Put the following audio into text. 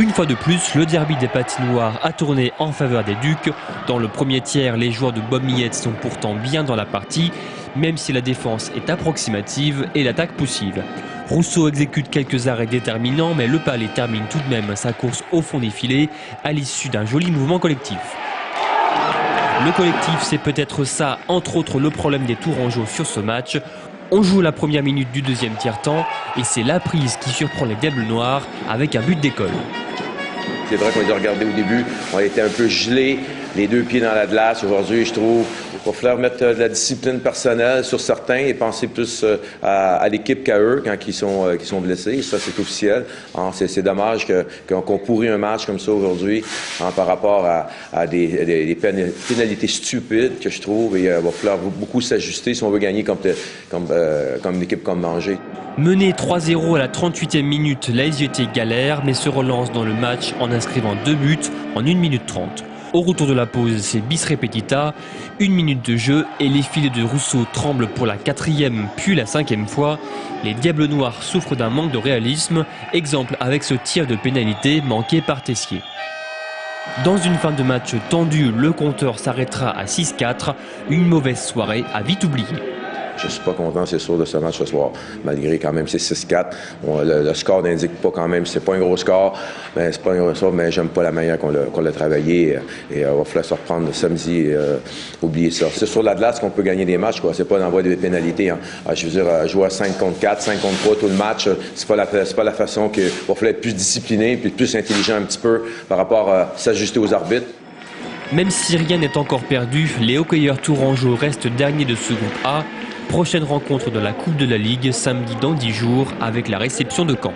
Une fois de plus, le derby des patinoires a tourné en faveur des Ducs. Dans le premier tiers, les joueurs de Bob Millet sont pourtant bien dans la partie, même si la défense est approximative et l'attaque poussive. Rousseau exécute quelques arrêts déterminants, mais le Palais termine tout de même sa course au fond des filets à l'issue d'un joli mouvement collectif. Le collectif, c'est peut-être ça, entre autres, le problème des Tourangeaux sur ce match. On joue la première minute du deuxième tiers-temps et c'est la prise qui surprend les Diables Noirs avec un but d'école. C'est vrai qu'on les a regardés au début, on a été un peu gelés, les deux pieds dans la glace. Aujourd'hui, je trouve qu'il va falloir mettre de la discipline personnelle sur certains et penser plus à l'équipe qu'à eux quand ils sont blessés. Ça, c'est officiel. C'est dommage qu'on pourrit un match comme ça aujourd'hui par rapport à des pénalités stupides que je trouve. Et il va falloir beaucoup s'ajuster si on veut gagner comme une équipe comme Angers. Mené 3-0 à la 38e minute, la SGT galère mais se relance dans le match en inscrivant 2 buts en 1 minute 30. Au retour de la pause, c'est bis repetita, 1 minute de jeu et les filets de Rousseau tremblent pour la 4e puis la 5e fois. Les Diables Noirs souffrent d'un manque de réalisme, exemple avec ce tir de pénalité manqué par Tessier. Dans une fin de match tendue, le compteur s'arrêtera à 6-4, une mauvaise soirée à vite oublier. Je ne suis pas content, c'est sûr, de ce match ce soir, malgré quand même c'est 6-4. Le score n'indique pas quand même, c'est pas un gros score, mais c'est pas un gros score, mais j'aime pas la manière qu'on l'a travaillé. Et il va falloir se reprendre samedi et oublier ça. C'est sur la glace qu'on peut gagner des matchs, quoi. C'est pas d'envoyer des pénalités. Hein. Je veux dire, jouer à 5 contre 4, 5 contre 3 tout le match, c'est pas la façon qu'il va falloir être plus discipliné puis plus intelligent un petit peu par rapport à s'ajuster aux arbitres. Même si rien n'est encore perdu, les hockeyeurs tourangeaux restent derniers de ce groupe A. Prochaine rencontre de la Coupe de la Ligue samedi dans 10 jours avec la réception de Caen.